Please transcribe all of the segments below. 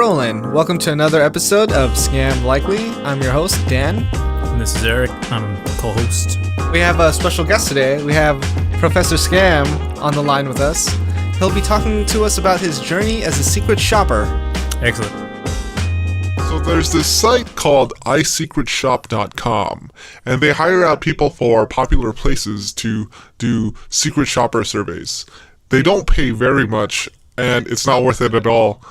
rolling. Welcome to another episode of Scam Likely. I'm your host, Dan. And this is Eric. I'm the co-host. We have a special guest today. We have Professor Scam on the line with us. He'll be talking to us about his journey as a secret shopper. Excellent. So there's this site called iSecretShop.com, and they hire out people for popular places to do secret shopper surveys. They don't pay very much, and it's not worth it at all.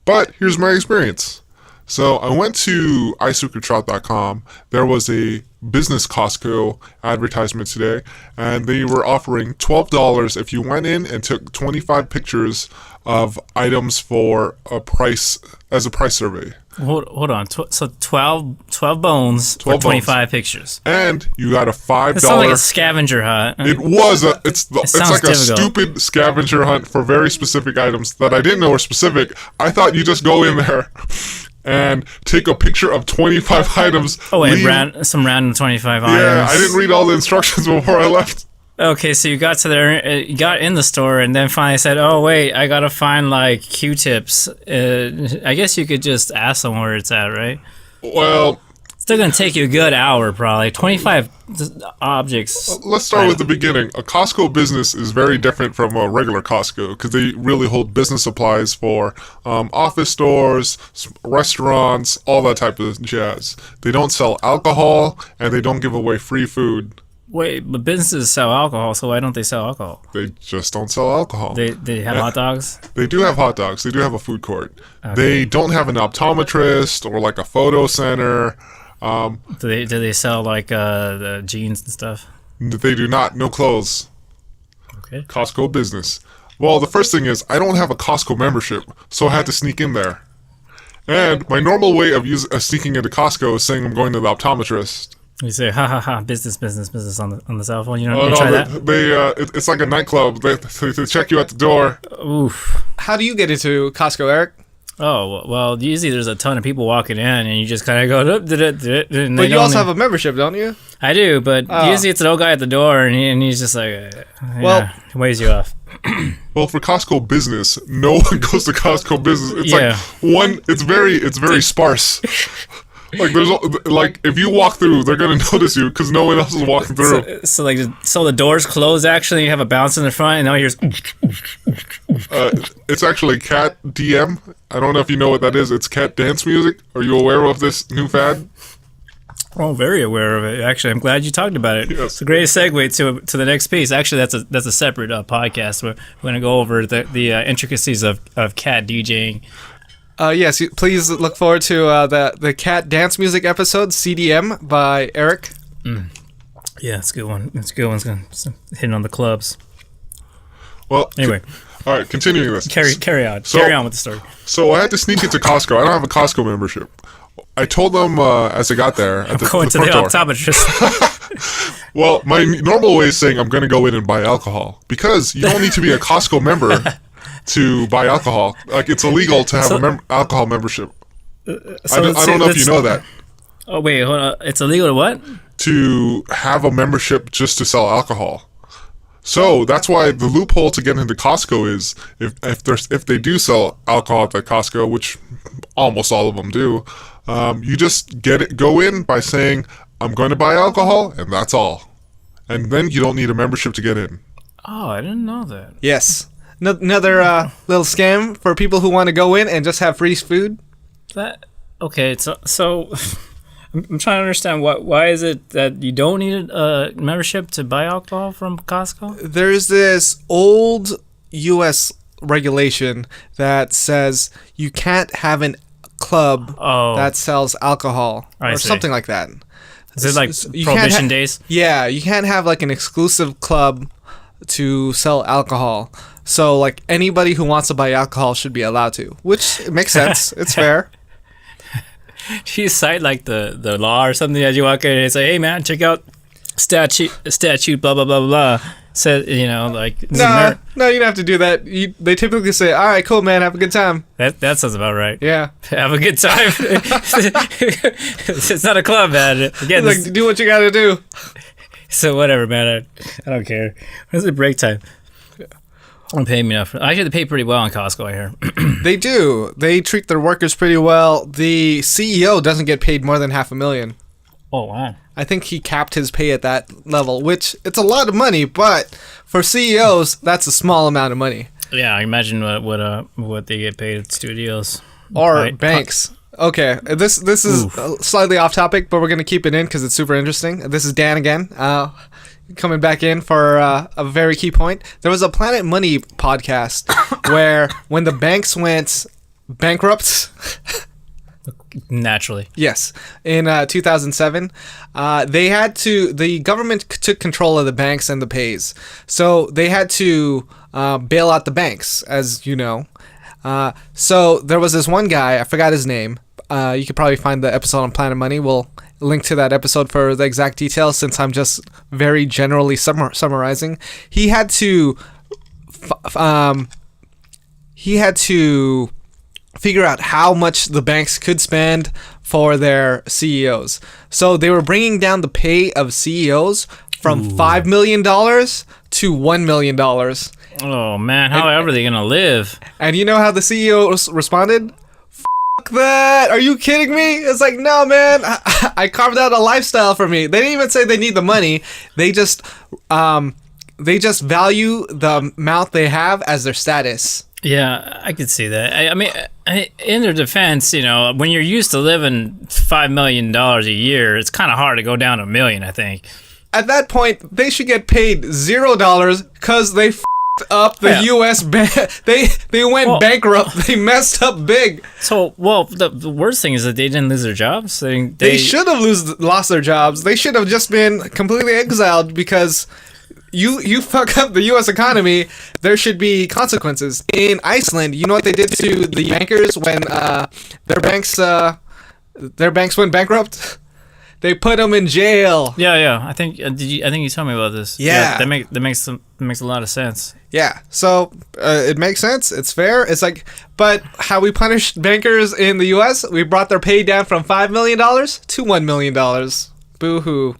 But here's my experience. So I went to iSecretShop.com. There was a business Costco advertisement today, and they were offering $12 if you went in and took 25 pictures of items for a price as a price survey. Hold on. So 12 bones for 25 pictures. And you got a $5. It sounds like a scavenger hunt. It's like a difficult. stupid scavenger hunt for very specific items that I didn't know were specific. I thought you just go in there and take a picture of 25 items. Oh, and some random 25 items. Yeah, I didn't read all the instructions before I left. Okay, so you got to there, you got in the store, and then finally said, "Oh wait, I gotta find like Q-tips." I guess you could just ask them where it's at, right? Well, it's still gonna take you a good hour, probably 25 objects. Let's start with the beginning. A Costco business is very different from a regular Costco because they really hold business supplies for office stores, restaurants, all that type of jazz. They don't sell alcohol, and they don't give away free food. Wait, but businesses sell alcohol, so why don't they sell alcohol? They just don't sell alcohol. They have hot dogs? They do have hot dogs. They do have a food court. Okay. They don't have an optometrist or like a photo center. Do they sell like the jeans and stuff? They do not. No clothes. Okay. Costco business. Well, the first thing is I don't have a Costco membership, so I had to sneak in there. And my normal way of sneaking into Costco is saying I'm going to the optometrist. You say, ha ha ha, business on the cell phone. You know, try that? It's like a nightclub. They check you at the door. Oof. How do you get into Costco, Eric? Oh, well, usually there's a ton of people walking in, and you just kind of go, But you also have a membership, don't you? I do, but usually it's an old guy at the door, and he's just like, he waves you off. Well, for Costco business, no one goes to Costco business. It's it's very sparse. Like if you walk through, they're gonna notice you because no one else is walking through. So the doors close. Actually, you have a bounce in the front, and now here's. It's actually cat DM. I don't know if you know what that is. It's cat dance music. Are you aware of this new fad? Oh, very aware of it. Actually, I'm glad you talked about it. Yes. It's a great segue to the next piece. Actually, that's a separate podcast. We're going to go over the intricacies of cat DJing. Yes, please look forward to the cat dance music episode, CDM, by Eric. Yeah, it's a good one. It's a good one. It's hitting on the clubs. Well, anyway. All right, continuing this. Carry on. Carry on with the story. So I had to sneak into Costco. I don't have a Costco membership. I told them as I got there. I'm going to the optometrist. Well, my normal way is saying I'm going to go in and buy alcohol because you don't need to be a Costco member to buy alcohol. Like it's illegal to have alcohol membership. I don't know if you know that. Oh wait, hold on. It's illegal to what? To have a membership just to sell alcohol. So that's why the loophole to get into Costco is if they do sell alcohol at Costco, which almost all of them do, you just go in by saying I'm going to buy alcohol, and that's all. And then you don't need a membership to get in. Oh, I didn't know that. Yes. Another little scam for people who want to go in and just have free food. Okay, so I'm trying to understand why is it that you don't need a membership to buy alcohol from Costco? There's this old U.S. regulation that says you can't have a club that sells alcohol or something like that. Is it like Prohibition days? Yeah, you can't have like an exclusive club to sell alcohol. So like anybody who wants to buy alcohol should be allowed to, which makes sense. It's fair. Do you cite like the law or something as you walk in and say, "Hey man, check out statute blah blah blah blah." Said like no, you don't have to do that. They typically say, "All right, cool, man, have a good time." That sounds about right. Yeah, have a good time. It's not a club, man. Again, like do what you gotta do. So whatever, man. I don't care. When's the break time? Don't pay me enough. Actually, they pay pretty well in Costco, I hear. They do. They treat their workers pretty well. The CEO doesn't get paid more than $500,000. Oh, wow. I think he capped his pay at that level, which it's a lot of money, but for CEOs, that's a small amount of money. Yeah, I imagine what they get paid at studios. Or Right. banks. Okay, this is slightly off topic, but we're going to keep it in because it's super interesting. This is Dan again, coming back in for a very key point. There was a Planet Money podcast where when the banks went bankrupt... Naturally. Yes. In 2007, the government took control of the banks and the pays. So they had to bail out the banks, as you know. So there was this one guy, I forgot his name. You could probably find the episode on Planet Money. We'll link to that episode for the exact details since I'm just very generally summarizing. He had to figure out how much the banks could spend for their CEOs. So they were bringing down the pay of CEOs from $5 million to $1 million. Oh, man. How are they going to live? And you know how the CEOs responded? Fuck that. Are you kidding me? It's like, no, man. I carved out a lifestyle for me. They didn't even say they need the money. They just value the amount they have as their status. Yeah, I could see that. I mean, in their defense, you know, when you're used to living $5 million a year, it's kind of hard to go down to $1 million, I think. At that point, they should get paid $0 because they f***ed up the U.S. bank. They went bankrupt. They messed up big. So, the worst thing is that they didn't lose their jobs. They should have lost their jobs. They should have just been completely exiled because... You fuck up the U.S. economy, there should be consequences. In Iceland, you know what they did to the bankers when their banks went bankrupt? They put them in jail. Yeah. I think you told me about this. Yeah. That makes a lot of sense. Yeah. So it makes sense. It's fair. It's like, but how we punished bankers in the U.S., we brought their pay down from $5 million to $1 million. Boo-hoo.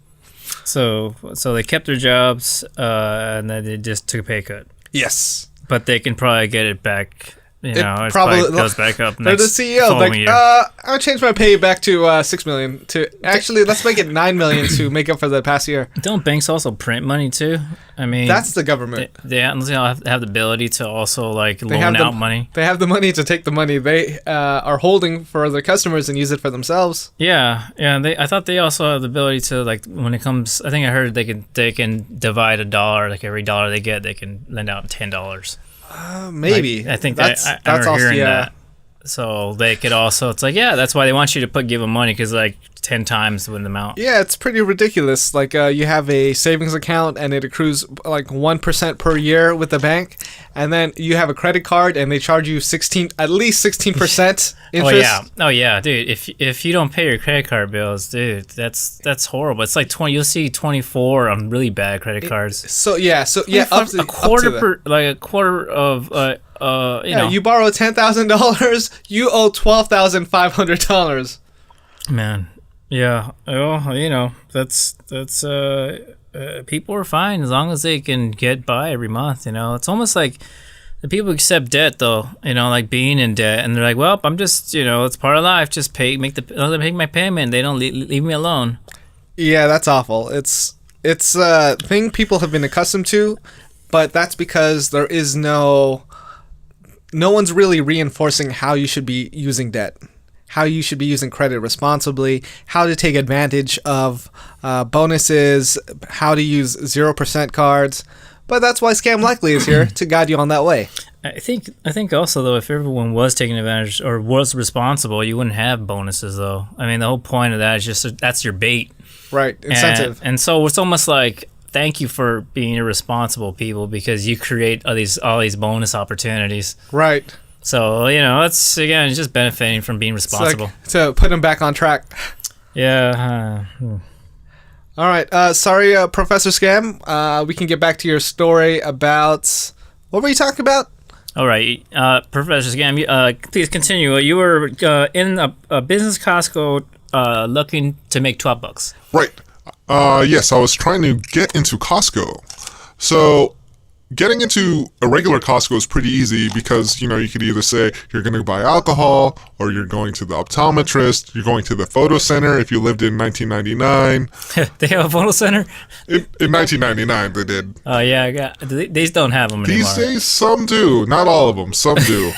So they kept their jobs, and then they just took a pay cut. Yes. But they can probably get it back. You know, it probably goes back up. They're the CEO. Like, I'll change my pay back to $6 million. Actually, let's make it $9 million to make up for the past year. Don't banks also print money too? I mean, that's the government. They have the ability to also like loan out money. They have the money to take the money they are holding for their customers and use it for themselves. Yeah. I thought they also have the ability to, like, when it comes. I think I heard they can divide $1. Like every $1 they get, they can lend out $10. Maybe. I think that's also hearing that. So they could also. It's like, yeah, that's why they want you to give them money, because like 10 times the amount. Yeah, it's pretty ridiculous. Like you have a savings account and it accrues like 1% per year with the bank, and then you have a credit card and they charge you at least 16% interest. Oh yeah, dude. If you don't pay your credit card bills, dude, that's horrible. It's like 20. You'll see 24 on really bad credit cards. So a quarter of you know. You borrow $10,000, you owe $12,500. Man. Yeah, well, you know, that's people are fine as long as they can get by every month. You know, it's almost like the people accept debt, though. You know, like being in debt, and they're like, well, I'm just, you know, it's part of life. Just make my payment. They don't leave me alone. Yeah, that's awful. It's a thing people have been accustomed to, but that's because there is no one's really reinforcing how you should be using debt. How you should be using credit responsibly, how to take advantage of bonuses, how to use 0% cards. But that's why Scam Likely is here to guide you on that way. I think also, though, if everyone was taking advantage or was responsible, you wouldn't have bonuses, though. I mean, the whole point of that is just that's your bait. Right, incentive. And so it's almost like, thank you for being irresponsible, people, because you create all these bonus opportunities. Right. So, you know, it's, again, it's just benefiting from being responsible. Like, to put them back on track. Yeah. All right. Sorry, Professor Scam. We can get back to your story about... What were you talking about? All right. Professor Scam, please continue. You were in a business Costco looking to make $12. Right. Yes, I was trying to get into Costco. So... getting into a regular Costco is pretty easy because, you know, you could either say you're going to buy alcohol, or you're going to the optometrist, you're going to the photo center if you lived in 1999. They have a photo center? In 1999, they did. Oh, yeah. They don't have them anymore. These days, some do. Not all of them. Some do.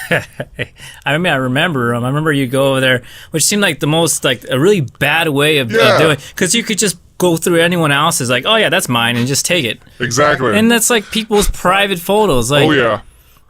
I remember them. I remember you go over there, which seemed like the most, like, a really bad way of Yeah. doing it. Because you could just go through anyone else's, like, oh, yeah, that's mine, and just take it. Exactly. And that's, like, people's private photos. Like, Oh, yeah.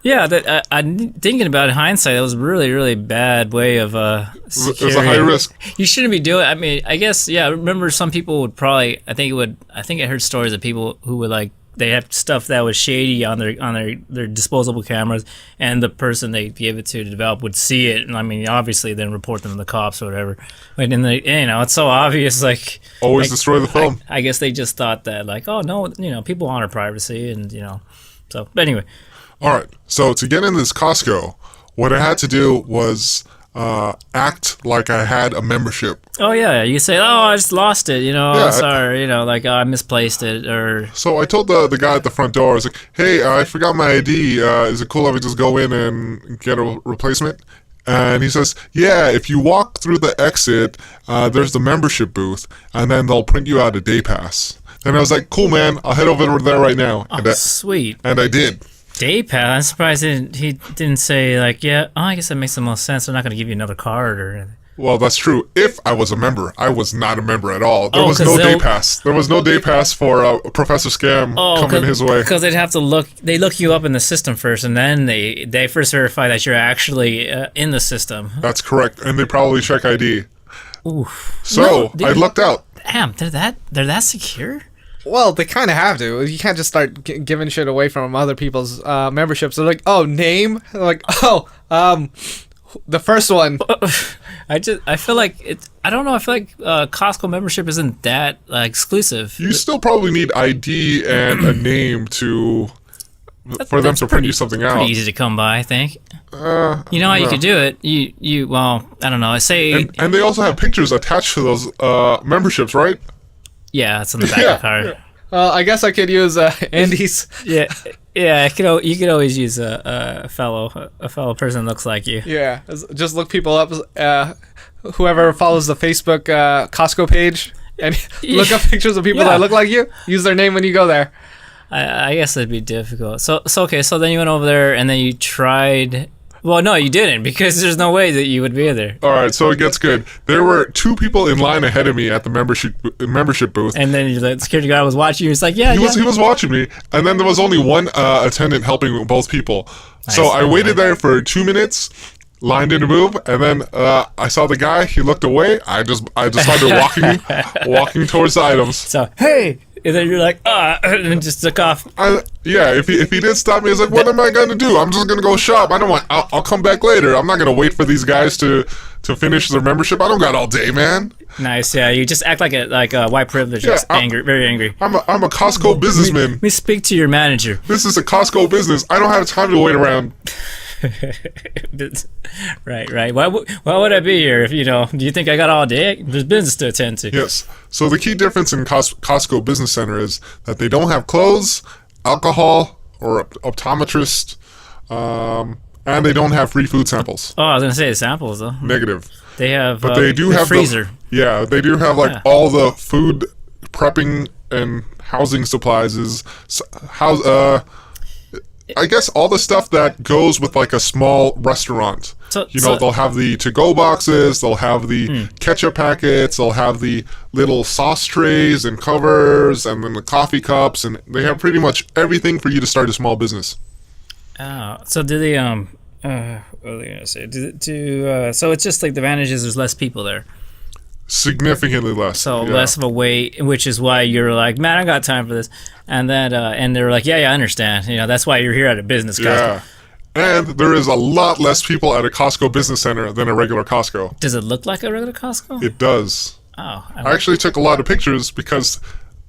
Yeah, that I'm thinking about it in hindsight. That was a really, really bad way of It was a high risk. You shouldn't be doing. I mean, I guess I remember some people would probably. I think I heard stories of people who would like they have stuff that was shady on their disposable cameras, and the person they gave it to develop would see it, and I mean, obviously, then report them to the cops or whatever. But then it's so obvious. Like Always destroy the film. I guess they just thought that like, oh no, people honor privacy, and So, but anyway. All right. So to get into this Costco, what I had to do was act like I had a membership. Oh yeah, you say, "Oh, I just lost it," Yeah, sorry, like, "Oh, I misplaced it," or So I told the guy at the front door, I was like, "Hey, I forgot my ID. Is it cool if I just go in and get a replacement?" And he says, "Yeah, if you walk through the exit, there's the membership booth, and then they'll print you out a day pass." And I was like, "Cool, man. I'll head over there right now." oh, sweet. And I did. Day pass. I'm surprised he didn't say like, yeah. Oh, I guess that makes the most sense. They're not going to give you another card or anything. Well, that's true. If I was a member, I was not a member at all. There was 'cause no day they'll- pass. There was no day pass for Professor Scam coming his way. Because they'd have to look. They look you up in the system first, and then they first verify that you're actually in the system. That's correct, and they probably check ID. Oof. So No, I lucked out. Damn, they're that secure? Well, they kind of have to. You can't just start giving shit away from other people's memberships. They're like, oh, name? They're like, oh, the first one. I feel like it's. I don't know. I feel like Costco membership isn't that exclusive. You still probably need ID and a name for them to print you something out. Pretty easy to come by, I think. You know how you could do it? Well, I don't know. I say, And they also have pictures attached to those memberships, right? yeah, it's on the back of the card. I guess I could use Andy's. Yeah. You could always use a fellow person that looks like you. Yeah, just look people up. Whoever follows the Facebook Costco page and look up pictures of people that look like you. Use their name when you go there. I guess it'd be difficult. So okay. So then you went over there and then you tried. Well, no, you didn't, because there's no way that you would be there. All right, so it gets good. There were 2 people in line ahead of me at the membership booth. And then the security guard was watching you. He's like, yeah, He was watching me, and then there was only one attendant helping both people. So I waited there for 2 minutes, line didn't move, and then I saw the guy. He looked away. I just started walking towards the items. So, hey! And then you're like, and then just took off. If he did stop me, I was like, what am I gonna do? I'm just gonna go shop. I'll come back later. I'm not gonna wait for these guys to finish their membership. I don't got all day, man. Nice, yeah. You just act like a white privilege, just angry, very angry. I'm a Costco businessman. Let me speak to your manager. This is a Costco business. I don't have time to wait around. Right. Why would I be here if do you think I got all day? There's business to attend to. Yes. So the key difference in Costco Business Center is that they don't have clothes, alcohol, or optometrist, and they don't have free food samples. Oh, I was gonna say samples though. Negative. They have, but they do have freezer. They do have all the food prepping and housing supplies. I guess all the stuff that goes with like a small restaurant. They'll have the to-go boxes, they'll have the ketchup packets, they'll have the little sauce trays and covers, and then the coffee cups, and they have pretty much everything for you to start a small business. Oh, so do they what are they gonna say? So it's just like the advantage is there's less people there. Significantly less. So less of a wait, which is why you're like, man, I got time for this. And then and they're like, yeah, I understand. That's why you're here at a business Costco. Yeah. And there is a lot less people at a Costco Business Center than a regular Costco. Does it look like a regular Costco? It does. Oh. I actually took a lot of pictures because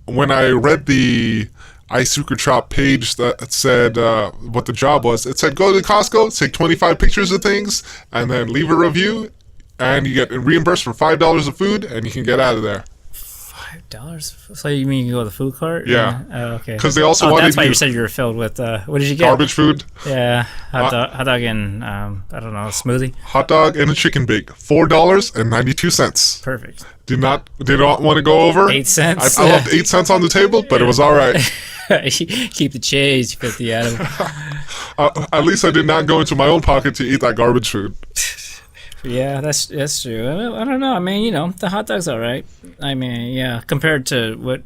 when I read the iSecretShop page that said what the job was, it said go to Costco, take 25 pictures of things, and then leave a review, and you get reimbursed for $5 of food, and you can get out of there. $5? So you mean you go to the food court? Yeah. Oh, okay. Because they also wanted that's why me you said you were filled with. What did you get? garbage food, Yeah, hot dog and I don't know, smoothie. hot dog, and a chicken bake. $4.92. Perfect. Did not want to go over. 8 cents. I left 8 cents on the table, but it was all right. Keep the change, 50 Adam. At least I did not go into my own pocket to eat that garbage food. Yeah, that's true. I don't know. I mean, the hot dog's all right. I mean, yeah, compared to what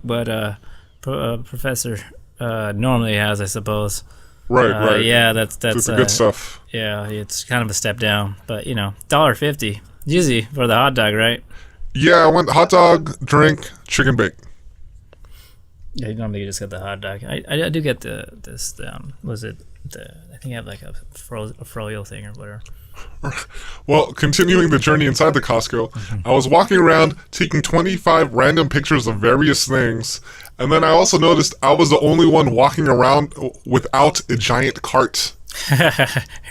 Professor normally has, I suppose. Right. Yeah, that's the good stuff. Yeah, it's kind of a step down, but $1.50 easy for the hot dog, right? Yeah, I went hot dog, drink, chicken bake. Yeah, normally you just get the hot dog. I do get I think I have like a froyo thing or whatever. Well, continuing the journey inside the Costco, I was walking around taking 25 random pictures of various things, and then I also noticed I was the only one walking around without a giant cart.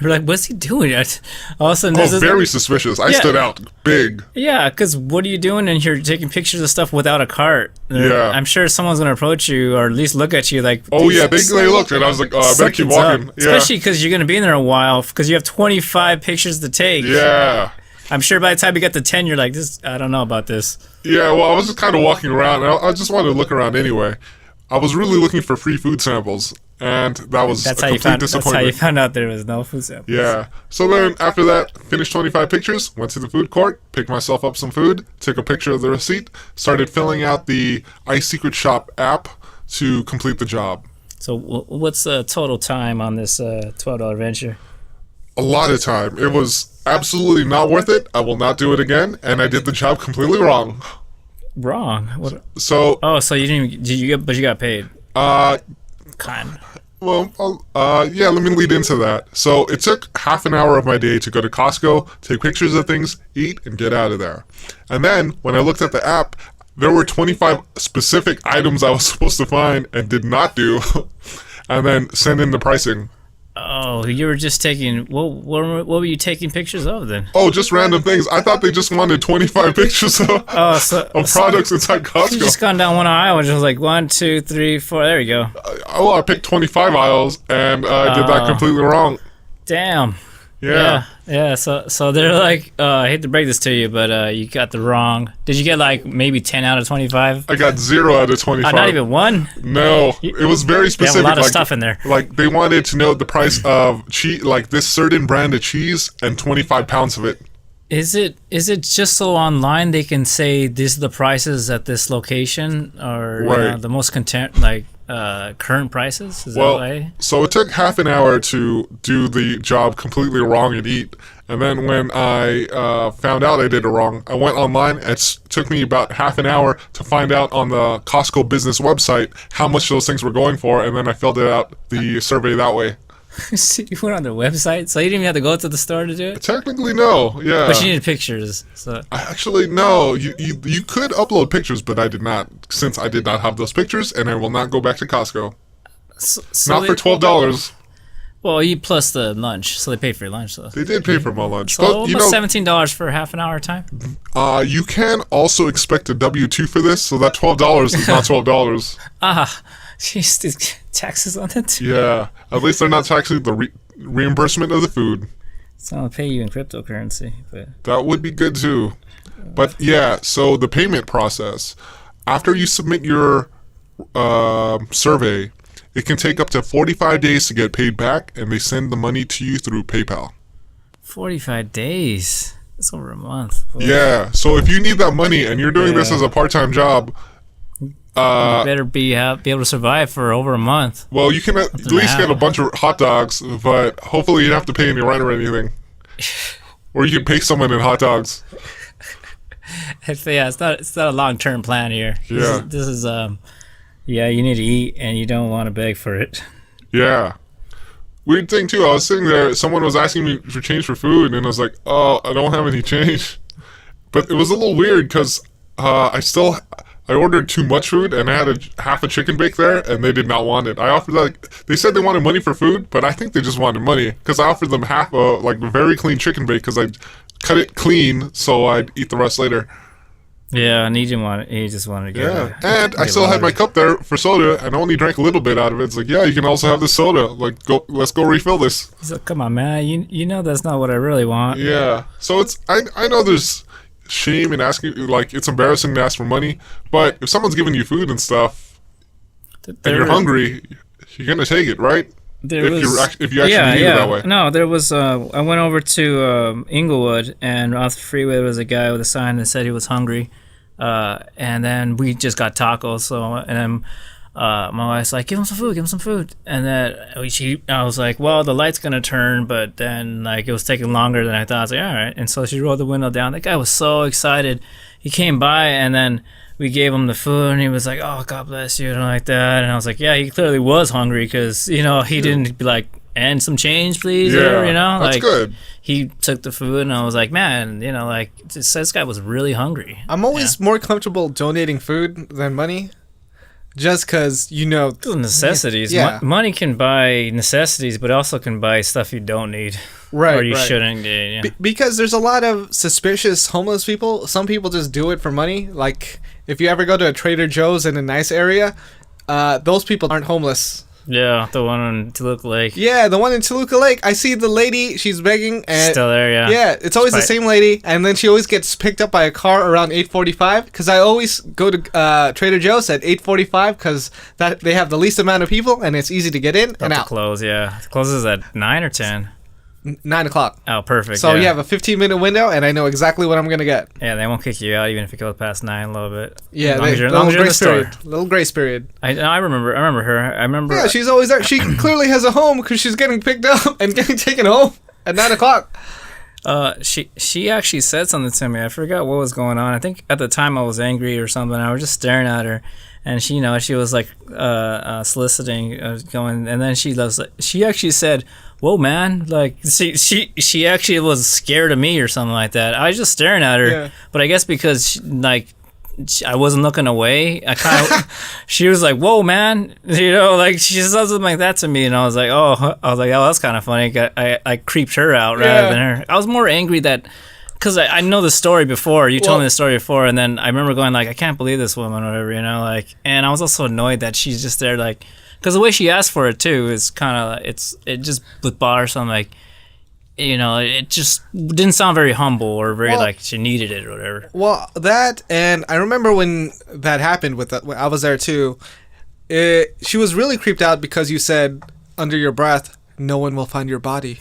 You're like, what's he doing? All of a sudden, there's very suspicious. I stood out big. Yeah, because what are you doing in here taking pictures of stuff without a cart? Yeah. I'm sure someone's going to approach you or at least look at you like, oh, yeah, they looked, and I was like, I better keep walking. Yeah. Especially because you're going to be in there a while because you have 25 pictures to take. Yeah. I'm sure by the time you get to 10, you're like, I don't know about this. Yeah, well, I was just kind of walking around. And I just wanted to look around anyway. I was really looking for free food samples, and that was a complete disappointment. That's how you found out there was no food samples. Yeah. So then, after that, finished 25 pictures, went to the food court, picked myself up some food, took a picture of the receipt, started filling out the iSecretShop app to complete the job. So what's the total time on this $12 venture? A lot of time. It was absolutely not worth it. I will not do it again, and I did the job completely wrong. Wrong? What? So. Oh, so you didn't even, but you got paid. Kind. Well, yeah, let me lead into that. So it took half an hour of my day to go to Costco, take pictures of things, eat, and get out of there. And then, when I looked at the app, there were 25 specific items I was supposed to find and did not do, and then send in the pricing. Oh, you were just taking... What were you taking pictures of then? Oh, just random things. I thought they just wanted 25 pictures of products inside Costco. You just gone down one aisle and just like 1, 2, 3, 4. There you go. Well, I picked 25 aisles and I did that completely wrong. Damn. Yeah. So they're like, I hate to break this to you, but you got the wrong. Did you get like maybe 10 out of 25? I got 0 out of 25. Not even one? No, it was very specific. They have a lot of stuff in there. Like they wanted to know the price of cheese, like this certain brand of cheese, and 25 pounds of it. Is it just so online they can say these are the prices at this location, or right. The most current prices? Is well, that way? So it took half an hour to do the job completely wrong and eat. And then when I found out I did it wrong, I went online. It took me about half an hour to find out on the Costco business website how much those things were going for. And then I filled it out the survey that way. So you went on their website? So you didn't even have to go to the store to do it? Technically, no. Yeah. But you needed pictures. So actually, no. You could upload pictures, but I did not, since I did not have those pictures, and I will not go back to Costco. So not for $12. Well, you plus the lunch, so they paid for your lunch, though. They did pay for my lunch. So almost $17 for half an hour time. You can also expect a W-2 for this, so that $12 is not $12. Jeez, these taxes on it. Yeah, at least they're not taxing the reimbursement of the food. So I'll pay you in cryptocurrency, but that would be good too. But yeah, so the payment process, after you submit your survey, it can take up to 45 days to get paid back, and they send the money to you through PayPal. 45 days? That's over a month. Yeah, so if you need that money and you're doing this as a part-time job, you better be able to survive for over a month. Well, you can at least get a bunch of hot dogs, but hopefully you don't have to pay any rent or anything. Or you can pay someone in hot dogs. It's not a long-term plan here. Yeah. This is you need to eat and you don't want to beg for it. Yeah. Weird thing too, I was sitting there, someone was asking me for change for food, and I was like, oh, I don't have any change. But it was a little weird because I ordered too much food, and I had half a chicken bake there, and they did not want it. I offered they said they wanted money for food, but I think they just wanted money because I offered them half a very clean chicken bake because I cut it clean so I'd eat the rest later. Yeah, and he didn't want it. He just wanted to get Yeah, and I still had my cup there for soda, and only drank a little bit out of it. It's like, yeah, you can also have the soda. Like, let's go refill this. He's like, come on, man. You know that's not what I really want. Yeah. So I know there's shame in asking, like, it's embarrassing to ask for money, but if someone's giving you food and stuff, and you're hungry, you're gonna take it, right? If you actually need it that way. No, there was. I went over to Inglewood, and off the freeway there was a guy with a sign that said he was hungry, and then we just got tacos. So and then my wife's like, "Give him some food," and then I was like, "Well, the light's gonna turn," but then like it was taking longer than I thought. I was like, "All right," and so she rolled the window down. That guy was so excited. He came by, and then we gave him the food, and he was like, "Oh, God bless you," and like that. And I was like, "Yeah, he clearly was hungry because he didn't be like, and some change, please." Yeah, or, that's like good. he took the food, and I was like, "Man, like this guy was really hungry." I'm always more comfortable donating food than money, just because necessities. Yeah. Money can buy necessities, but also can buy stuff you don't need, Right, or you right. shouldn't. Yeah. Because there's a lot of suspicious homeless people. Some people just do it for money. Like, if you ever go to a Trader Joe's in a nice area, those people aren't homeless. Yeah, the one on Toluca Lake. Yeah, the one in Toluca Lake. I see the lady, she's begging. And Still there, yeah. Yeah, it's always the Right. same lady. And then she always gets picked up by a car around 8:45. Because I always go to Trader Joe's at 8:45 because they have the least amount of people and it's easy to get in and About to out. close, yeah. It closes at 9 or 10. 9 o'clock. Oh, perfect. So yeah. you have a 15-minute window and I know exactly what I'm going to get. Yeah, they won't kick you out even if it goes past 9 a little bit. Yeah, as long as you're in little the grace store. period. Little grace period. I remember her. I remember. Yeah, she's always there. She clearly has a home because she's getting picked up and getting taken home at 9 o'clock. She actually said something to me. I forgot what was going on. I think at the time I was angry or something. I was just staring at her, and she was like soliciting, going, and then she actually said, "Whoa, man!" Like she actually was scared of me or something like that. I was just staring at her, Yeah. but I guess because I wasn't looking away. I kind of, she was like, "Whoa, man!" Like she said something like that to me, and I was like, "Oh, that's kind of funny." I creeped her out rather than her. I was more angry because I know the story before. You told me the story before, and then I remember going like, "I can't believe this woman," or whatever, And I was also annoyed that she's just there, like, because the way she asked for it too is kind of it just with bothersome, like. It just didn't sound very humble or very like she needed it or whatever. Well, that, and I remember when that happened when I was there too. She was really creeped out because you said under your breath, "No one will find your body."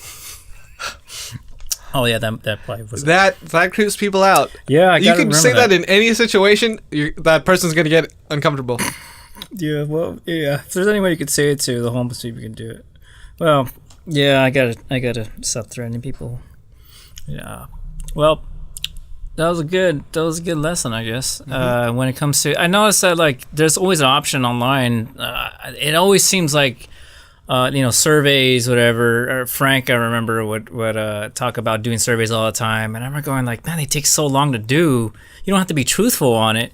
Oh yeah, that probably was that creeps people out. Yeah, you can say that in any situation. That person's gonna get uncomfortable. Yeah, well, yeah. If there's any way you could say it to the homeless people, you can do it. Well. Yeah, I gotta stop threatening people. Yeah, well, that was a good lesson, I guess. Mm-hmm. When it comes to, I noticed that like there's always an option online. It always seems like, surveys, whatever. Or Frank, I remember would talk about doing surveys all the time, and I remember going like, man, they take so long to do. You don't have to be truthful on it.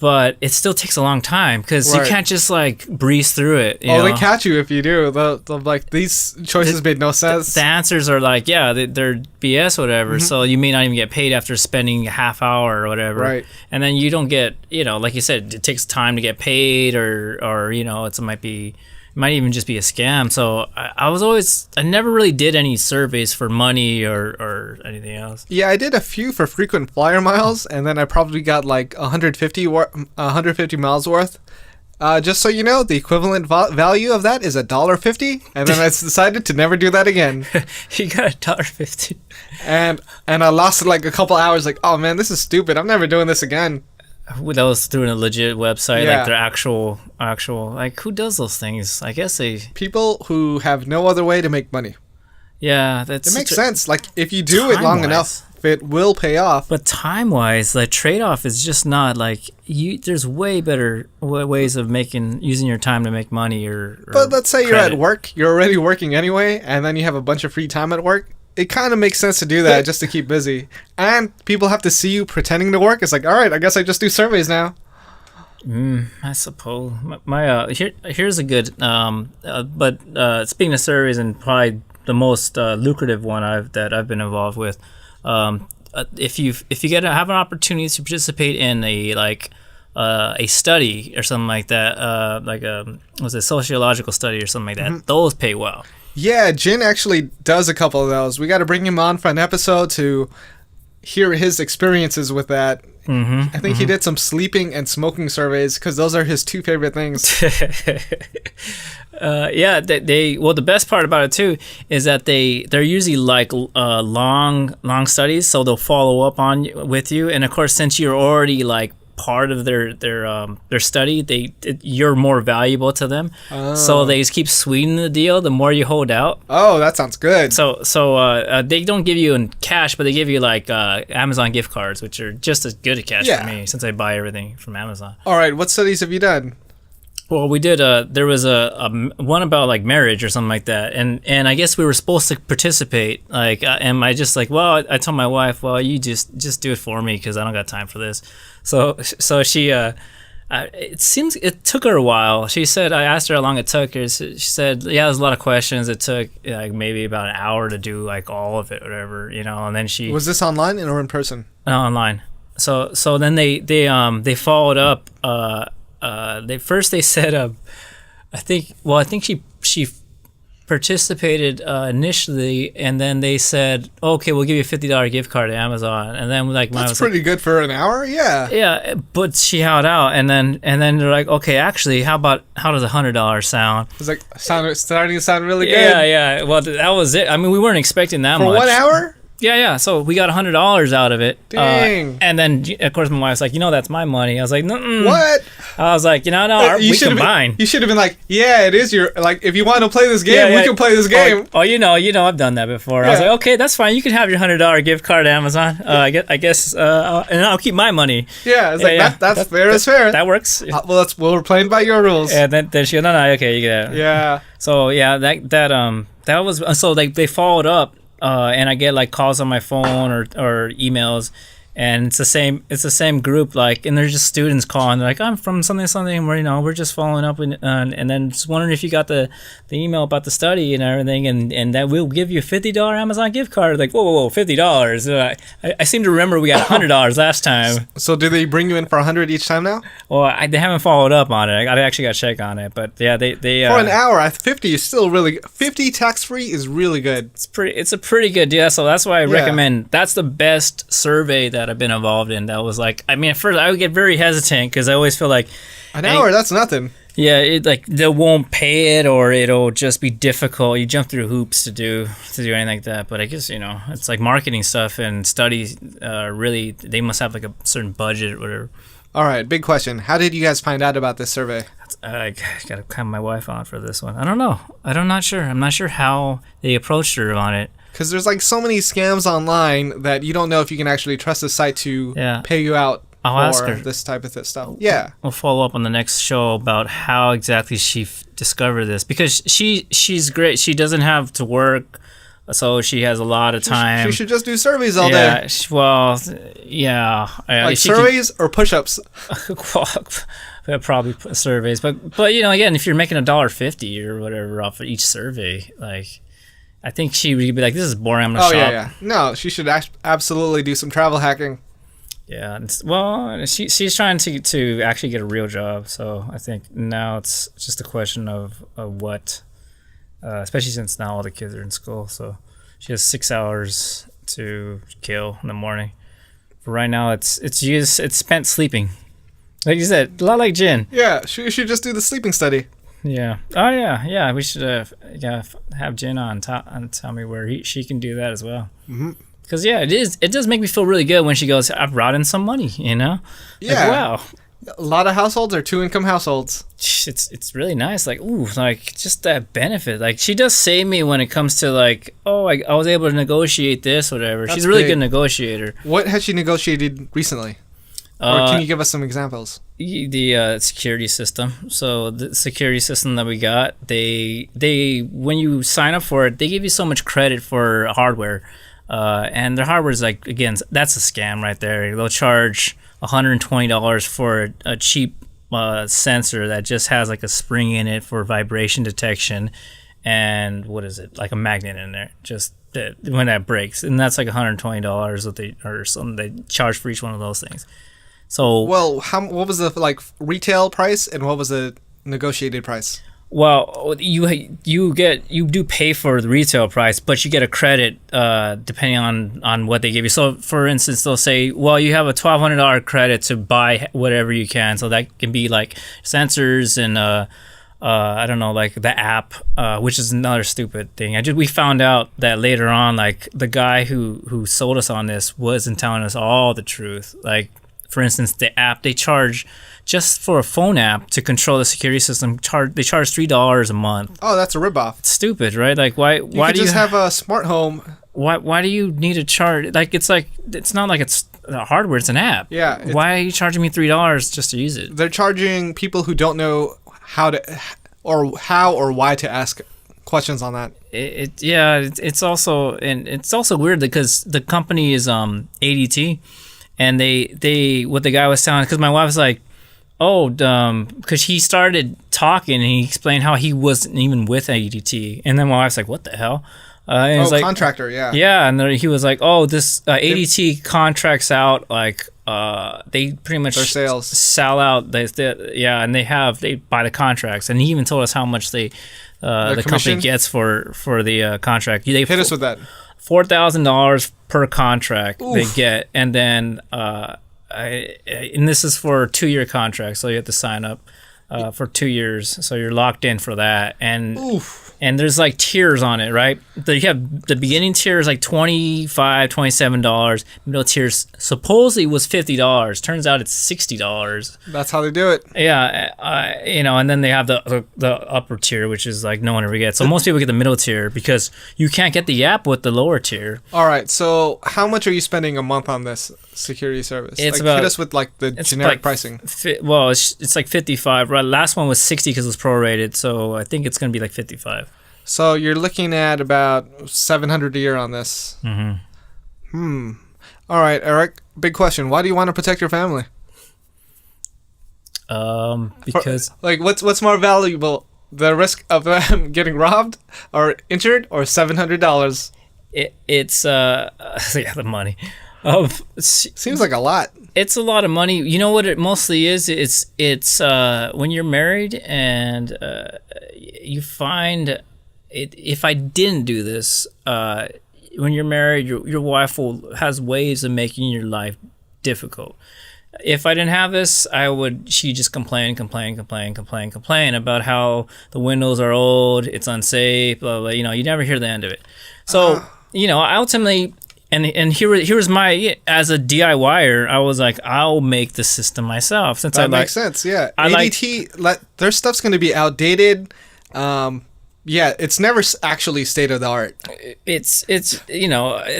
But it still takes a long time because you can't just like breeze through it. They catch you if you do. They'll like, these choices made no sense. The answers are like, yeah, they're BS, whatever. Mm-hmm. So you may not even get paid after spending a half hour or whatever. Right. And then you don't get, like you said, it takes time to get paid or it might even just be a scam. So I never really did any surveys for money or anything else. Yeah, I did a few for frequent flyer miles, and then I probably got like 150 miles worth. Just so you know, the equivalent value of that is $1.50, and then I decided to never do that again. You got $1.50. And I lost like a couple hours. Like, oh man, this is stupid. I'm never doing this again. That was through a legit website, Yeah. like their actual, like who does those things? I guess people who have no other way to make money. Yeah, It makes sense. Like if you do it long enough, it will pay off. But time-wise, the trade-off is just not like there's way better ways of using your time to make money But let's say you're credit. at work, you're already working anyway, and then you have a bunch of free time at work. It kind of makes sense to do that just to keep busy. And people have to see you pretending to work. It's like, all right, I guess I just do surveys now. I suppose. Here's a good. But speaking of surveys, and probably the most lucrative one that I've been involved with, if you get to have an opportunity to participate in a study or something like that, like was it sociological study or something like that, those pay well. Yeah, Jin actually does a couple of those. We got to bring him on for an episode to hear his experiences with that. I think he did some sleeping and smoking surveys because those are his two favorite things. Yeah, the best part about it too is that they're usually like long studies, so they'll follow up with you, and of course since you're already like part of their study, you're more valuable to them. So they just keep sweetening the deal the more you hold out. Oh, that sounds good. So they don't give you in cash, but they give you like Amazon gift cards, which are just as good as cash for me since I buy everything from Amazon. All right, what studies have you done? Well, we did. There was a one about like marriage or something like that, and I guess we were supposed to participate. Like, and I just like, well, I told my wife, well, you just do it for me because I don't got time for this. So she, it seems it took her a while. She said, I asked her how long it took her. She said, yeah, there's a lot of questions. It took like maybe about an hour to do like all of it, whatever, And then she was this online or in person? Online. So then they followed up. They said I think she participated initially, and then they said, okay, we'll give you a $50 gift card to Amazon, and then like that's pretty good for an hour. Yeah, but she held out, and then they're like, okay, actually, how does $100 sound? It's like starting to sound really good. Yeah. Well, that was it. I mean, we weren't expecting that for much. 1 hour. Yeah. So we got $100 out of it. Dang. And then, of course, my wife's like, that's my money. I was like, mm-mm. What? I was like, no, we combine. You should have been like, yeah, it is your, like, if you want to play this game, we can play this game. Oh, I've done that before. I was like, okay, that's fine. You can have your $100 gift card to Amazon. I guess, and I'll keep my money. Yeah, it's that's fair as fair. That works. Well, we're playing by your rules. And then she goes, no, okay, you get it. Yeah. So yeah, that was so they followed up. And I get like calls on my phone or emails, and it's the same group, like, and they're just students calling. They're like, I'm from something where we're just following up and then just wondering if you got the email about the study and everything, and that we'll give you a $50 Amazon gift card. Like, whoa, $50. I seem to remember we got $100 last time. So do they bring you in for $100 each time now? Well, they haven't followed up on it. I actually got to check on it, but yeah, they for an hour, 50 is still really 50 tax free is really good. It's a pretty good deal. So that's why I recommend. That's the best survey that I've been involved in. That was like, I mean, at first I would get very hesitant because I always feel like an hour, that's nothing. Yeah, it like they won't pay it, or it'll just be difficult. You jump through hoops to do anything like that. But I guess it's like marketing stuff and studies. Really, they must have like a certain budget or whatever. All right, big question. How did you guys find out about this survey? I gotta have my wife on for this one. I don't know. I'm not sure. I'm not sure how they approached her on it. Because there's like so many scams online that you don't know if you can actually trust the site to pay you out for this type of stuff. Yeah. We'll follow up on the next show about how exactly she discovered this, because she's great. She doesn't have to work, so she has a lot of time. She should just do surveys all day. Like surveys or push-ups? Probably surveys. But again, if you're making $1.50 or whatever off of each survey, like, I think she would be like, this is boring, I'm going to shop. Yeah. No, she should absolutely do some travel hacking. Yeah, well, she's trying to actually get a real job, so I think now it's just a question of what, especially since now all the kids are in school, so she has 6 hours to kill in the morning. For right now, it's spent sleeping. Like you said, a lot like Jin. Yeah, she should just do the sleeping study. Yeah. Oh yeah. We should have Jin on and tell me where she can do that as well. Mm-hmm. Because it does make me feel really good when she goes, I've brought in some money. Yeah. Like, wow. A lot of households are 2-income households. It's really nice. Like, ooh, like just that benefit. Like, she does save me when it comes to like, oh, I was able to negotiate this, whatever. She's a really good negotiator. What has she negotiated recently? Or can you give us some examples? The security system. So the security system that we got, they when you sign up for it, they give you so much credit for hardware, and their hardware is like, again, that's a scam right there. They'll charge $120 for a cheap sensor that just has like a spring in it for vibration detection, and what is it, like a magnet in there. Just when that breaks, and that's like $120 that they or something they charge for each one of those things. So Well, what was the like retail price and what was the negotiated price? well, you do pay for the retail price, but you get a credit depending on what they give you. So, for instance, they'll say, well, you have a $1,200 credit to buy whatever you can. So that can be like sensors and I don't know, like the app, which is another stupid thing. We found out that later on, like the guy who sold us on this wasn't telling us all the truth. Like, for instance, the app they charge just for a phone app to control the security system. They charge $3 a month. Oh, that's a ripoff. It's stupid, right? Like, why do you just have a smart home? Why do you need to charge? Like, it's not like it's the hardware; it's an app. Yeah. Why are you charging me $3 just to use it? They're charging people who don't know how or why to ask questions on that. It's also weird because the company is ADT, and they what the guy was telling, because my wife was like, because he started talking and he explained how he wasn't even with ADT, and then my wife's like, what the hell? And he's like, contractor, yeah. Yeah, and then he was like, this ADT contracts out, like, they pretty much their sales sell out. And they buy the contracts, and he even told us how much the company gets for the contract. They hit us with that. $4,000 per contract. Oof. They get, and then and this is for a 2-year contract, so you have to sign up for 2 years, so you're locked in for that. And Oof. And there's like tiers on it, right? You have the beginning tier is like $25, $27. Middle tier supposedly was $50. Turns out it's $60. That's how they do it. Yeah, and then they have the upper tier, which is like no one ever gets. So most people get the middle tier because you can't get the app with the lower tier. All right, so how much are you spending a month on this security service? It's hit us with like the generic pricing. Well, it's like 55. Right, last one was 60 because it was prorated, so I think it's gonna be like 55. So you're looking at about $700 a year on this. Mm-hmm. All right, Eric. Big question. Why do you want to protect your family? Because what's more valuable, the risk of them getting robbed or injured, or $700? It's the money. Seems like a lot. It's a lot of money. You know what it mostly is? It's when you're married and you find it. If I didn't do this, when you're married, your wife has ways of making your life difficult. If I didn't have this, she'd just complain about how the windows are old, it's unsafe, blah, blah, you never hear the end of it. So, ultimately, and here was my, as a DIYer, I was like, I'll make the system myself. That makes sense, yeah. ADT, their stuff's going to be outdated. Yeah, it's never actually state of the art. It's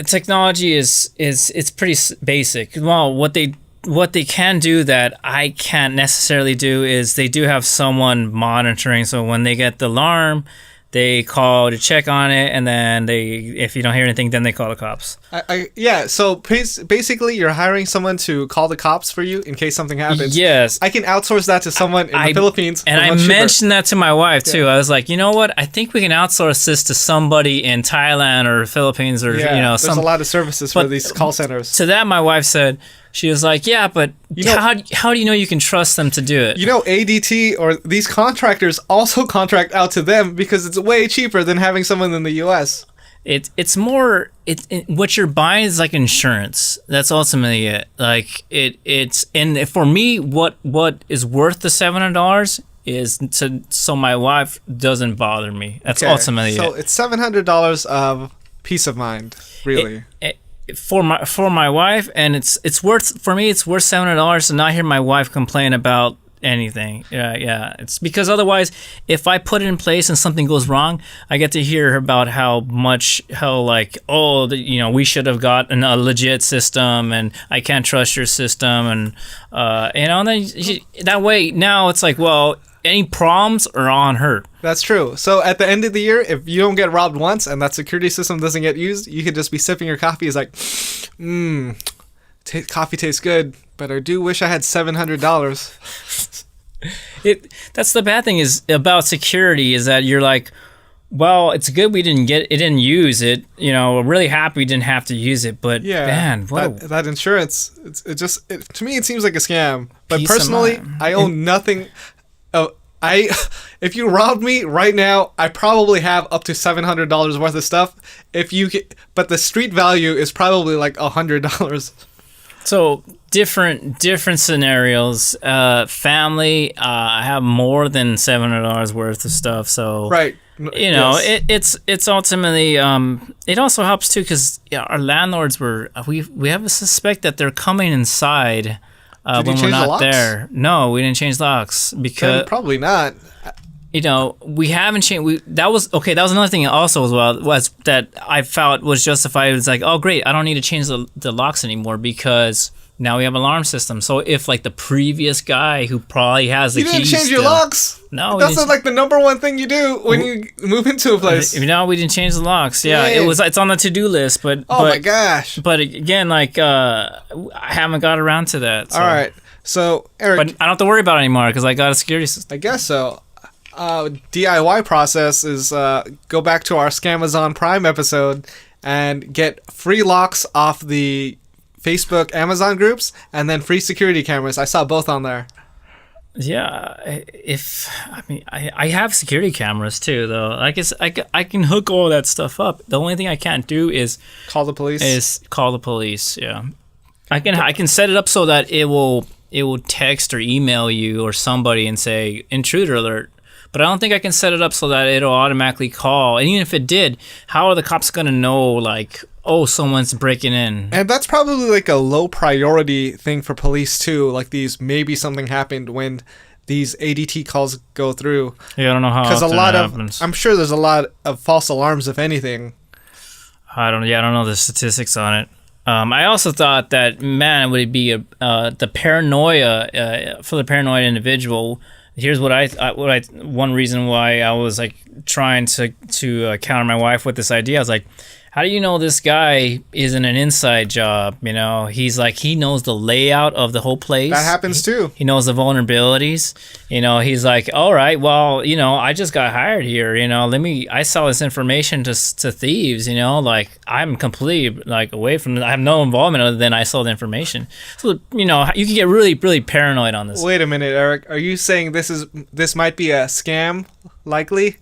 technology is pretty basic. Well, what they can do that I can't necessarily do is they do have someone monitoring. So when they get the alarm, they call to check on it, and then if you don't hear anything, then they call the cops. So basically you're hiring someone to call the cops for you in case something happens. Yes. I can outsource that to someone in the Philippines. And I mentioned that to my wife too. I was like, you know what? I think we can outsource this to somebody in Thailand or Philippines or there's a lot of services for these call centers. To that, my wife said, she was like, yeah, but how do you know you can trust them to do it? ADT or these contractors also contract out to them because it's way cheaper than having someone in the U.S. It's more what you're buying is like insurance. That's ultimately it. Like it's and for me, what is worth the $700 is so my wife doesn't bother me. That's ultimately it. So it's $700 of peace of mind, really. For my wife, and it's worth, for me, it's worth $700 to not hear my wife complain about anything. Yeah. It's because otherwise, if I put it in place and something goes wrong, I get to hear about we should have gotten a legit system, and I can't trust your system, and that way now it's like, well, any problems are on her. That's true. So at the end of the year, if you don't get robbed once and that security system doesn't get used, you could just be sipping your coffee. It's like, coffee tastes good, but I do wish I had $700. That's the bad thing is about security, is that you're like, Well, it's good we didn't use it. You know, we're really happy we didn't have to use it. But Yeah, man, what that insurance, to me it seems like a scam. But Peace of personally, mind. I own nothing. If you robbed me right now, I probably have up to $700 worth of stuff. But the street value is probably like $100. So different scenarios. Family, I have more than $700 worth of stuff. So Right. you know, Yes. it's ultimately it also helps too because our landlords we have a suspect that they're coming inside Did you when we're change the not locks? there. No, we didn't change locks because Probably not. you know, we haven't changed. That was another thing also as well was that I felt was justified. It was like, oh great, I don't need to change the locks anymore because now we have an alarm system. So if like the previous guy who probably has the You didn't keys change your still- locks. No, we That's didn't- not like the number one thing you do when you move into a place. No, we didn't change the locks. Yeah, Dang. it's on the to-do list, but Oh my gosh. But again, like I haven't got around to that. So. All right. So Eric, But I don't have to worry about it anymore because I got a security system. I guess so. DIY process is go back to our Scamazon Prime episode and get free locks off the Facebook Amazon groups and then free security cameras. I saw both on there. Yeah, I have security cameras too, though. I guess I can hook all that stuff up. The only thing I can't do is Call the police. call the police. Yeah, I can set it up so that it will text or email you or somebody and say intruder alert. But I don't think I can set it up so that it'll automatically call. And even if it did, how are the cops gonna know like, oh, someone's breaking in? And that's probably like a low priority thing for police too. Like these, maybe something happened when these ADT calls go through. Yeah, I don't know how Because often a lot it of, happens. I'm sure there's a lot of false alarms, if anything. I don't know the statistics on it. I also thought that man, would it be the paranoia for the paranoid individual? Here's one reason why I was like trying to counter my wife with this idea. I was like, how do you know this guy isn't an inside job? You know, he's like, he knows the layout of the whole place. That happens too. He knows the vulnerabilities. You know, he's like, all right, well, you know, I just got hired here. You know, I sell this information to thieves. You know, like I'm completely like away from it. I have no involvement other than I sold information. So you know, you can get really, really paranoid on this. Wait a minute, Eric. Are you saying this might be a scam? Likely.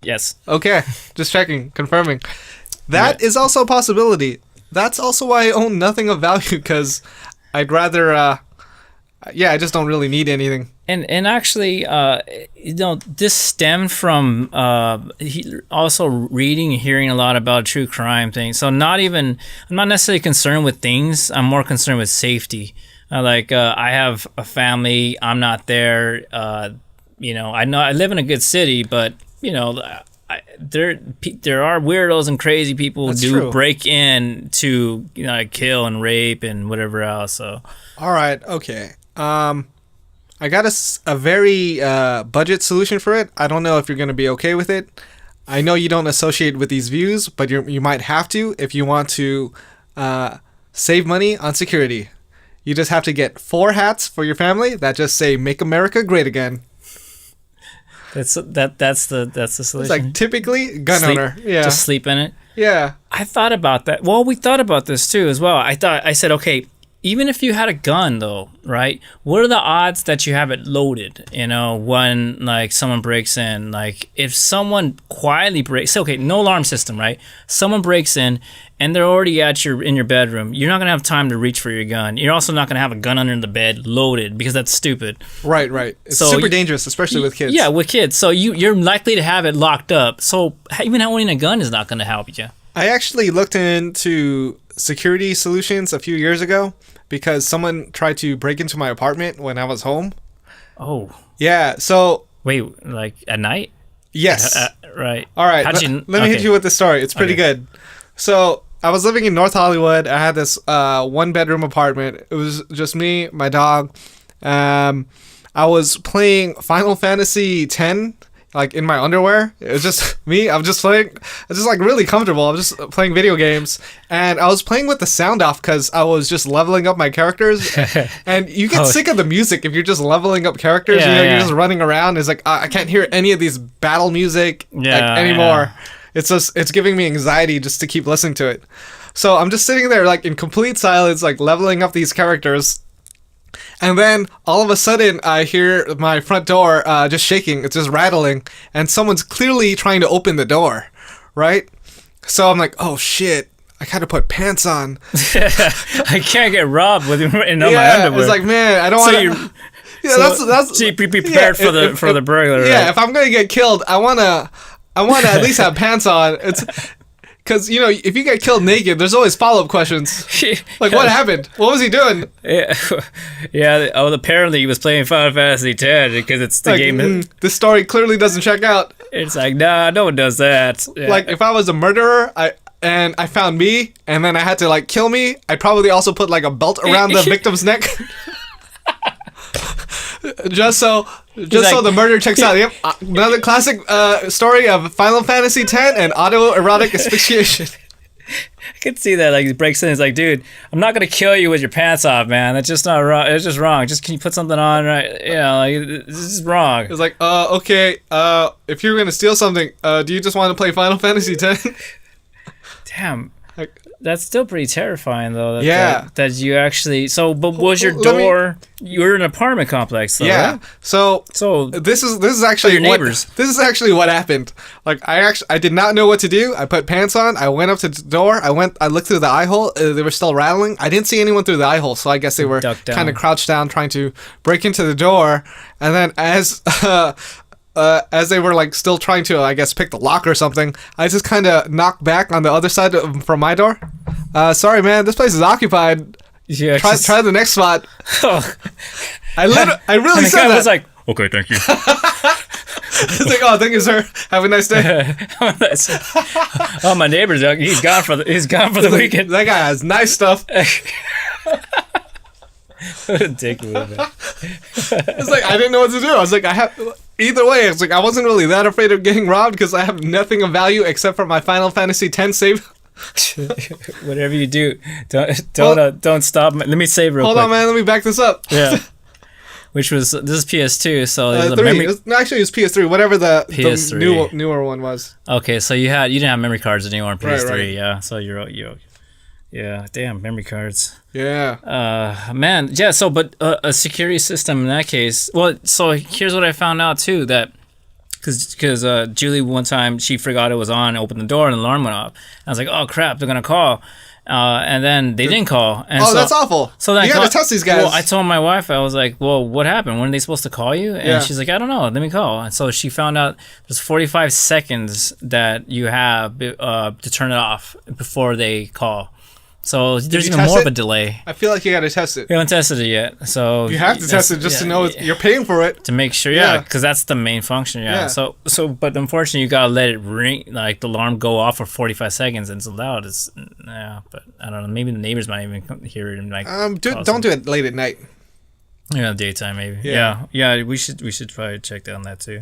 Yes. Okay, just checking, confirming. That is also a possibility. That's also why I own nothing of value, because I'd rather, I just don't really need anything. And actually, you know, this stemmed from also reading and hearing a lot about true crime things. So I'm not necessarily concerned with things. I'm more concerned with safety. I have a family. I'm not there. You know, I know I live in a good city, but you know, there are weirdos and crazy people who That's do true. break in to, you know, kill and rape and whatever else. So All right, okay. I got a very budget solution for it. I don't know if you're going to be okay with it. I know you don't associate with these views, but you might have to if you want to save money on security. You just have to get 4 hats for your family that just say "Make America Great Again." that's the solution. It's like typically gun Sleep- owner. Yeah. Just sleep in it. Yeah. I thought about that. Well, we thought about this too as well. I said, okay, even if you had a gun though, right? What are the odds that you have it loaded? You know, when like someone breaks in, like if someone quietly breaks, okay, no alarm system, right? Someone breaks in and they're already in your bedroom. You're not gonna have time to reach for your gun. You're also not gonna have a gun under the bed loaded because that's stupid. Right. It's So super you- dangerous, especially with kids. Yeah, with kids. So you're likely to have it locked up. So even owning a gun is not gonna help you. I actually looked into security solutions a few years ago because someone tried to break into my apartment when I was home. Oh, Yeah, so wait, like at night? yes. Right. All right, How'd you- let me hit okay. you with the story. It's pretty Okay. good. So I was living in North Hollywood. I had this 1-bedroom apartment. It was just me, my dog. I was playing Final Fantasy X like in my underwear. It was just me. I'm just playing. It's just like really comfortable. I'm just playing video games, and I was playing with the sound off because I was just leveling up my characters. And you get sick of the music if you're just leveling up characters. You're just running around. It's like I can't hear any of these battle music anymore. It's giving me anxiety just to keep listening to it. So I'm just sitting there like in complete silence, like leveling up these characters. And then all of a sudden I hear my front door just shaking. It's just rattling. And someone's clearly trying to open the door, right? So I'm like, oh shit, I gotta put pants on. I can't get robbed with my underwear. It's like, man, I don't want to. That's be prepared for the burglar. Yeah, right? if I'm gonna get killed, I wanna at least have pants on. It's because if you get killed naked, there's always follow-up questions. Like, what happened? What was he doing? Yeah. Oh, apparently he was playing Final Fantasy X because it's the game. This story clearly doesn't check out. It's like, nah, no one does that. Yeah. Like, if I was a murderer, I found me, and then I had to like kill me, I'd probably also put like a belt around the victim's neck. Just so the murder checks out. Yep, another classic story of Final Fantasy X and autoerotic asphyxiation. I could see that. Like, he breaks in. He's like, dude, I'm not gonna kill you with your pants off, man. That's just not wrong. It's just wrong. Just can you put something on, right? Like, this is wrong. It's like, okay. If you're gonna steal something, do you just want to play Final Fantasy X? Damn. That's still pretty terrifying, though. That you actually. So, but was your door? You were in an apartment complex, though. Yeah. Right? So this is actually your neighbors. This is actually what happened. Like, I did not know what to do. I put pants on. I went up to the door. I looked through the eye hole. They were still rattling. I didn't see anyone through the eye hole, so I guess they were kind of crouched down, trying to break into the door. And then as they were like still trying to, I guess, pick the lock or something, I just kind of knocked back on the other side from my door. Sorry, man, this place is occupied. Yeah, try the next spot. Oh. I really said that. I was like, okay, thank you. It's like, oh, thank you, sir. Have a nice day. Oh, my neighbor's he's gone for the weekend. That guy has nice stuff. What a dick move, man. It's like I didn't know what to do. I was like, either way. It's like I wasn't really that afraid of getting robbed because I have nothing of value except for my Final Fantasy X save. Whatever you do, don't stop. Let me save real quick. Hold on, man. Let me back this up. Yeah. This is PS2, so there's a memory. Actually, it was PS3. Whatever the newer one was. Okay, so you didn't have memory cards anymore on PS3. Right. Yeah. So you're yeah, damn, memory cards. Yeah. Man, yeah, so, but a security system in that case, well, so here's what I found out, too, that, because Julie, one time, she forgot it was on, opened the door, and the alarm went off. I was like, oh, crap, they're going to call. And then they didn't call. And that's awful. So then you got to test these guys. Well, I told my wife, I was like, well, what happened? When are they supposed to call you? And she's like, I don't know. Let me call. And so she found out there's 45 seconds that you have to turn it off before they call. So there's even more of a delay. I feel like you got to test it. We haven't tested it yet, so you have to test it just to know you're paying for it. To make sure, because that's the main function. Yeah. So, but unfortunately, you gotta let it ring, like the alarm go off for 45 seconds, and it's loud. But I don't know. Maybe the neighbors might even hear it and like. Don't do it late at night. Yeah, daytime maybe. Yeah. We should probably check on that too.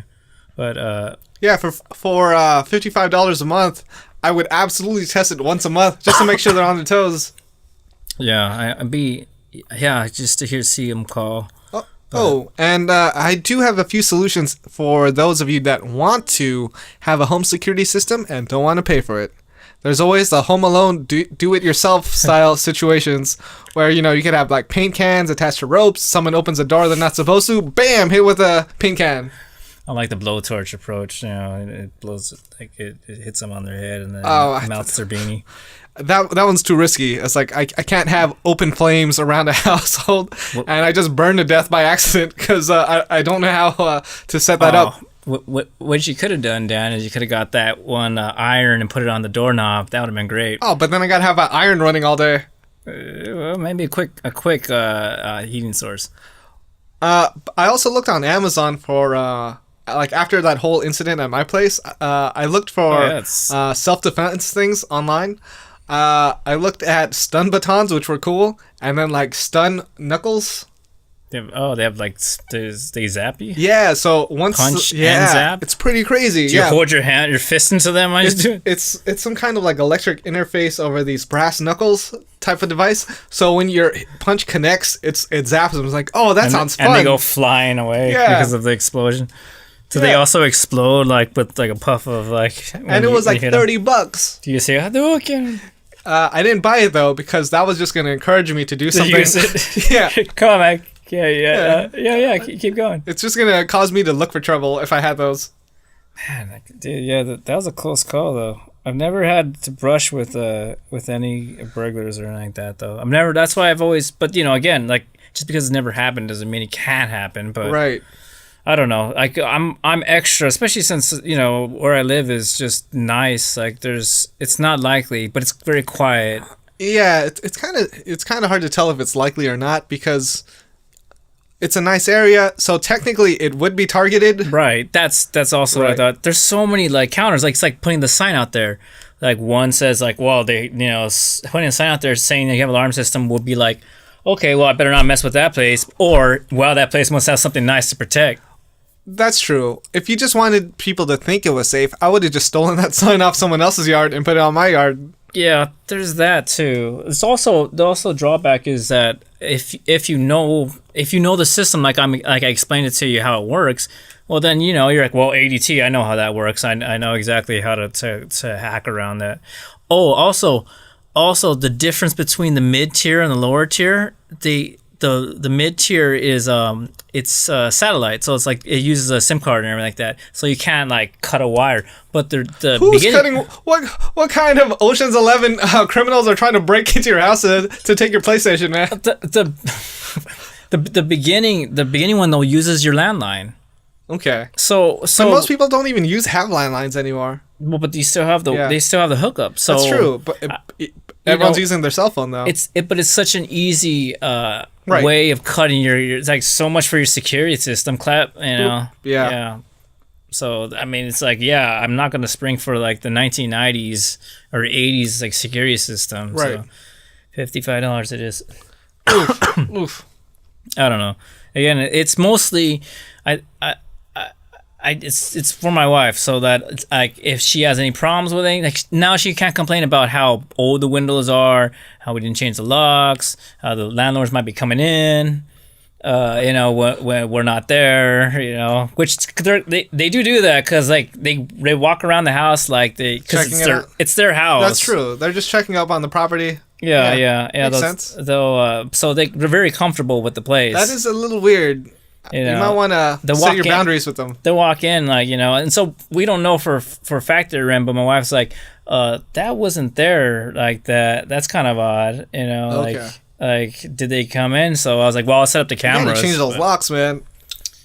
But for $55 a month. I would absolutely test it once a month just to make sure they're on their toes. Yeah, just to see them call. And I do have a few solutions for those of you that want to have a home security system and don't want to pay for it. There's always the Home Alone do-it-yourself style situations where, you could have like paint cans attached to ropes. Someone opens a door they're not supposed to. Bam! Hit with a paint can. I like the blowtorch approach. It blows, like it hits them on their head and then melts their beanie. That one's too risky. It's like I can't have open flames around a household, and I just burn to death by accident because I don't know how to set that up. What you could have done, Dan, is you could have got that one iron and put it on the doorknob. That would have been great. Oh, but then I gotta have an iron running all day. Well, maybe a quick heating source. I also looked on Amazon for. Like after that whole incident at my place, I looked for self-defense things online. I looked at stun batons, which were cool, and then like stun knuckles. They have like they zap you. Yeah, so once Punch and zap? it's pretty crazy. Do you hold your fist into them? It's some kind of like electric interface over these brass knuckles type of device. So when your punch connects, it zaps them. It's like, oh, that sounds fun. And they go flying away because of the explosion. So they also explode like with like a puff of like. And it was like $30. Do you say Hadouken? I didn't buy it though because that was just going to encourage me to do something. Use it. Yeah. Come on, man. Yeah. Keep going. It's just going to cause me to look for trouble if I had those. Man, dude, yeah, that was a close call though. I've never had to brush with any burglars or anything like that though. That's why I've always. But again, like just because it's never happened doesn't mean it can't happen. But right. I don't know. Like I'm extra, especially since where I live is just nice. Like it's not likely, but it's very quiet. Yeah, it's kind of hard to tell if it's likely or not because it's a nice area. So technically, it would be targeted. Right. That's also what I thought. There's so many like counters. Like it's like putting the sign out there. Like one says like, well, they putting a sign out there saying they have an alarm system would be like, okay, well I better not mess with that place, or well that place must have something nice to protect. That's true. If you just wanted people to think it was safe, I would have just stolen that sign off someone else's yard and put it on my yard. Yeah, there's that too. It's also the drawback is that if you know the system like I explained it to you how it works, well then you're like, well, ADT, I know how that works. I know exactly how to hack around that. Oh, also the difference between the mid tier and the lower tier, the mid tier is it's satellite, so it's like it uses a SIM card and everything like that, so you can't like cut a wire. But who's cutting? What kind of Ocean's 11 criminals are trying to break into your house to take your PlayStation, man? The beginning one though uses your landline. Okay. So most people don't even have landlines anymore. Well, but they still have the hookup. So that's true. But everyone's using their cell phone though. But it's such an easy way of cutting your. It's like so much for your security system. Yeah. So I mean, it's like I'm not gonna spring for like the 1990s or 80s like security system. Right. So $55 it is. Oof. I don't know. Again, it's mostly it's for my wife, so that it's like if she has any problems with it, like now she can't complain about how old the windows are, how we didn't change the locks, how the landlords might be coming in, when we're not there, which they do that because like they walk around the house like it's their house. That's true. They're just checking up on the property. Yeah. Makes sense. So they're very comfortable with the place. That is a little weird. You might want to set your boundaries with them. They walk in, and so we don't know for a fact they're in, but my wife's like, that wasn't there like that. That's kind of odd, Okay. like did they come in? So I was like, well, I'll set up the cameras. You change those locks, man.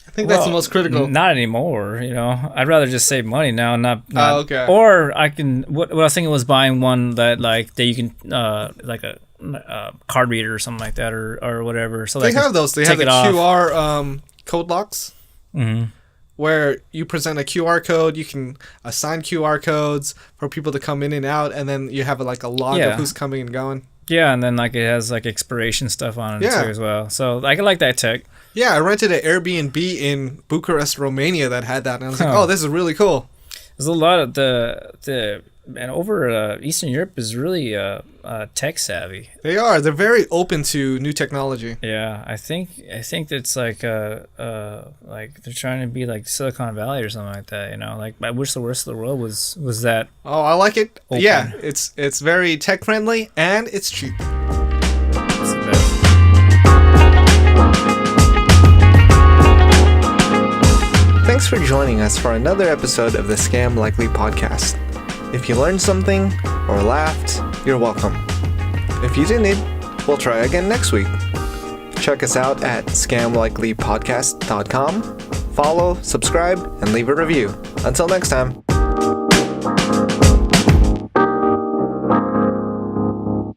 I think that's the most critical. Not anymore, I'd rather just save money now, not okay. Or I can. What I was thinking was buying one that you can like a card reader or something like that, or whatever. So they have those. They have the QR code locks, where you present a QR code. You can assign QR codes for people to come in and out, and then you have a log of who's coming and going. Yeah, and then it has expiration stuff on it too as well. So I like that tech. Yeah, I rented an Airbnb in Bucharest, Romania that had that, and I was like, oh, this is really cool. There's a lot of and over Eastern Europe is really tech savvy. They are. They're very open to new technology. Yeah, I think it's like they're trying to be like Silicon Valley or something like that. Like I wish the rest of the world was that. Oh, I like it. Open. Yeah, it's very tech friendly and it's cheap. Thanks for joining us for another episode of the Scam Likely podcast. If you learned something or laughed, you're welcome. If you didn't, we'll try again next week. Check us out at scamlikelypodcast.com. Follow, subscribe, and leave a review. Until next time.